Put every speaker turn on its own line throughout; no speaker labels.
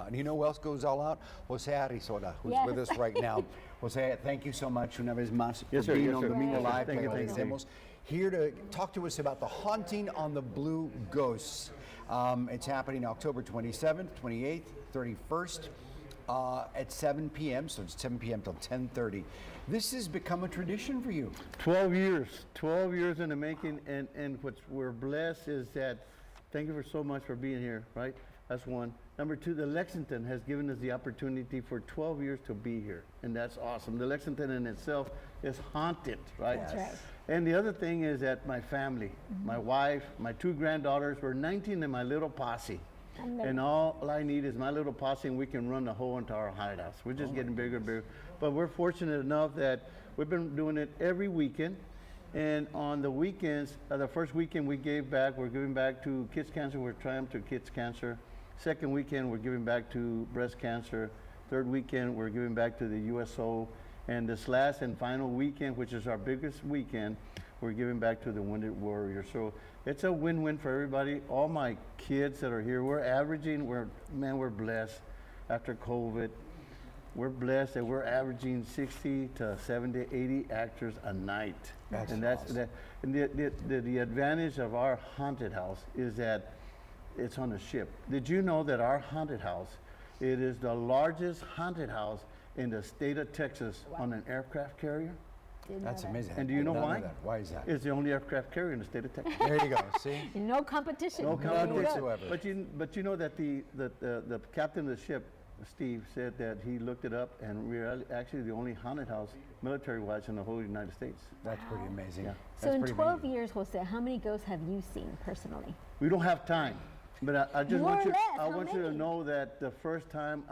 out. And you know who else goes all out? Jose Arrisola, who's
Yes.
with us right now. Jose, thank you so much una vez más
Yes,
for
sir.
being
Yes,
on
sir.
Domingo Live.
Thank you,
Te
thank you.
agradecemos. Here to talk to us about the Haunting on the Blue Ghosts. It's happening October 27th, 28th, 31st. At 7 p.m., so it's 7 p.m. till 10:30. This has become a tradition for you.
12 years in the making, and what we're blessed is that, thank you for so much for being here, right? That's one. Number two, the Lexington has given us the opportunity for 12 years to be here, and that's awesome. The Lexington in itself is haunted, right?
That's right.
And the other thing is that my family, my wife, my two granddaughters, we're 19 in my little posse. And all I need is my little posse, and we can run the whole entire hideout. We're just getting bigger and bigger. But we're fortunate enough that we've been doing it every weekend. And on the weekends, the first weekend we gave back, we're giving back to Kids Cancer. We're trying to Kids Cancer. Second weekend, we're giving back to breast cancer. Third weekend, we're giving back to the USO. And this last and final weekend, which is our biggest weekend, we're giving back to the Wounded Warrior. So it's a win-win for everybody. All my kids that are here, we're averaging, we're blessed after COVID. We're blessed that we're averaging 60 to 70, 80 actors a night.
That's
awesome. And the advantage of our haunted house is that it's on a ship. Did you know that our haunted house, it is the largest haunted house in the state of Texas on an aircraft carrier?
That's amazing.
And do you know why?
Why is that?
It's the only aircraft carrier in the state of Texas.
There you go. See?
No competition.
No competition
whatsoever.
But you know that the captain of the ship, Steve, said that he looked it up, and we're actually the only haunted house, military-wise, in the whole United States.
That's pretty amazing.
Yeah.
So
That's
in
pretty
12
amazing.
years, Jose, how many ghosts have you seen personally?
We don't have time, but I just
More
want
or
you.
less,
I
how
want you to
many?
know that the first time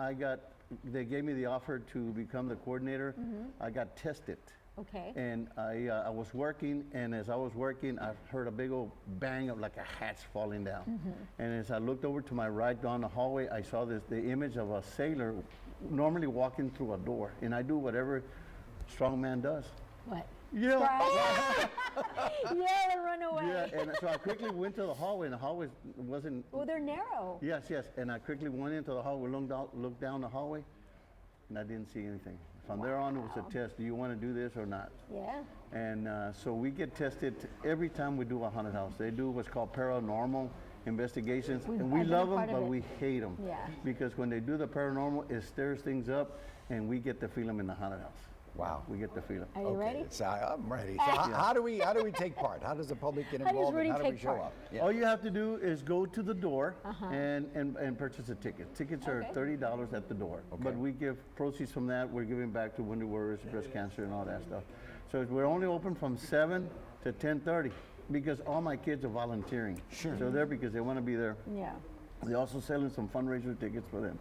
they gave me the offer to become the coordinator. I got tested.
Okay.
And I was working, and as I was working, I heard a big old bang of like a hatch falling down. And as I looked over to my right down the hallway, I saw the image of a sailor normally walking through a door. And I do whatever strong man does.
What?
Yeah.
Yeah, and run away.
Yeah, and so I quickly went to the hallway, and the hallway wasn't.
Oh, they're narrow.
Yes. And I quickly went into the hallway, looked down the hallway, and I didn't see anything. From there on, it was a test. Do you want to do this or not?
Yeah.
And so we get tested every time we do a haunted house. They do what's called paranormal investigations, and we
I've been
love
a
them,
part of
but
it.
we hate them.
Yeah.
Because when they do the paranormal, it stirs things up, and we get to feel them in the haunted house.
Wow.
We get to feel them.
Are you ready?
So I'm ready. So how do we take part? How does the public get
How does
involved?
Rudy
And how do we
take
show
part?
up? Yeah.
All you have to do is go to the door and purchase a ticket. Tickets are
Okay.
$30 at the door.
Okay.
But we give proceeds from that. We're giving back to Wounded Warriors, breast cancer, and all that stuff. So we're only open from 7 to 10:30 because all my kids are volunteering.
Sure.
So they're because they want to be there.
Yeah.
They're also selling some fundraiser tickets for them.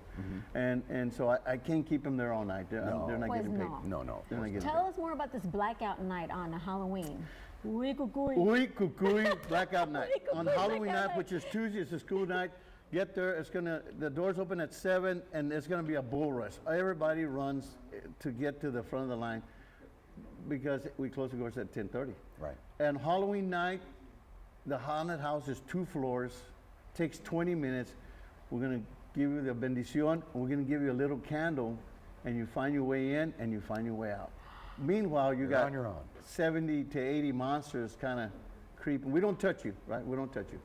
And so I can't keep them there all night. They're not
Pues
getting paid.
no.
No.
They're not getting
Tell
paid.
us more about this blackout night on Halloween. Uy, cucuy.
Uy, cucuy, blackout night.
Uy, cucuy,
On Halloween
blackout
night, which is Tuesday, it's a school night. Get there, the doors open at 7, and it's gonna be a bull rush. Everybody runs to get to the front of the line because we close the doors at 10:30.
Right.
And Halloween night, the haunted house is 2 floors, takes 20 minutes. We're gonna give you the bendición. We're gonna give you a little candle, and you find your way in and you find your way out. Meanwhile, you got
on your own.
70 to 80 monsters kind of creeping. We don't touch you, right? We don't touch you.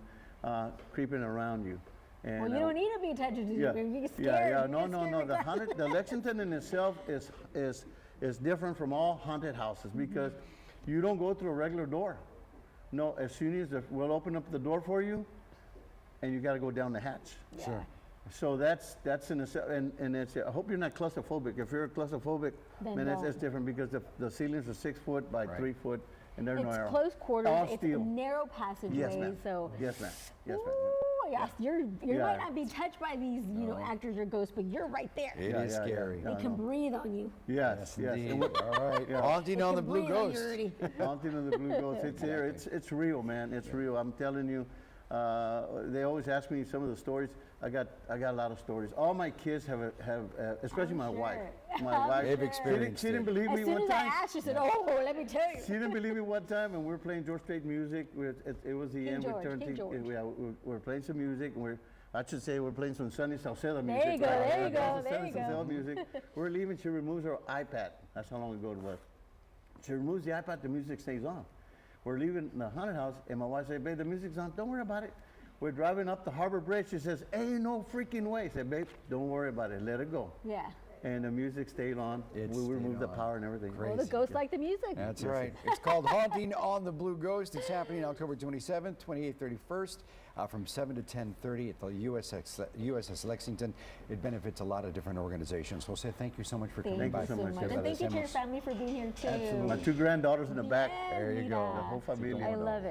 Creeping around you. And,
Well, you don't need to be touched.
yeah,
You're scared.
yeah.
You're
No.
scared.
The Lexington in itself is different from all haunted houses because you don't go through a regular door. No, as soon as we'll open up the door for you, and you got to go down the hatch.
Sure.
So that's in itself, and it's. I hope you're not claustrophobic. If you're claustrophobic,
Then
then it's
don't.
different because the ceilings are 6 foot by
Right.
3 foot, and there's no
It's
arrow.
close quarters.
All
It's
steel.
narrow passageways.
Yes, ma'am.
So.
Yes, ma'am. Yes, ma'am.
Ooh, yes, you
Yeah.
might not be touched by these, actors or ghosts, but you're right there.
It is
Yeah, yeah,
scary.
yeah.
They can breathe on you.
Yes, yes.
Indeed.
And
All right.
Yeah.
Haunting
They
on
can
the Blue
breathe on you
Ghost.
already.
Haunting of the Blue Ghost. It's here. It's real, man. It's real. I'm telling you. They always ask me some of the stories. I got a lot of stories. All my kids have especially my
sure.
wife. My
I'm
wife.
They've
sure.
experienced
She didn't
it.
believe
As
me
soon
one
as I
time.
asked, she said, "Oh, let me tell you."
She didn't believe me one time, and we were playing George Strait music. It was the
King
end.
George,
We turned
King
to,
George.
we're playing some music, and I should say we're playing some Sunny Salcedo music.
There you go,
right?
there you
That's
go,
the
there
Sunny
you go.
Salcedo music. We're leaving. She removes her iPad. That's how long ago it was. She removes the iPad. The music stays on. We're leaving the haunted house, and my wife said, "Babe, the music's on. Don't worry about it." We're driving up the Harbor Bridge. She says, "Ain't no freaking way." I said, "Babe, don't worry about it. Let it go."
Yeah.
And the music stayed on.
It
We removed
stayed
the
on.
power and everything.
Well, the ghosts like the music.
That's right. It's called Haunting on the Blue Ghost. It's happening October 27th, 28th, 31st, from 7 to 10:30 at the USS Lexington. It benefits a lot of different organizations. Jose, thank you so much for coming
Thank
by.
you so
much.
much.
Yes,
And thank you to your
agradecemos.
family for being here too.
My two granddaughters in the back.
Yeah,
There you go.
mira.
The whole familia.
I love it.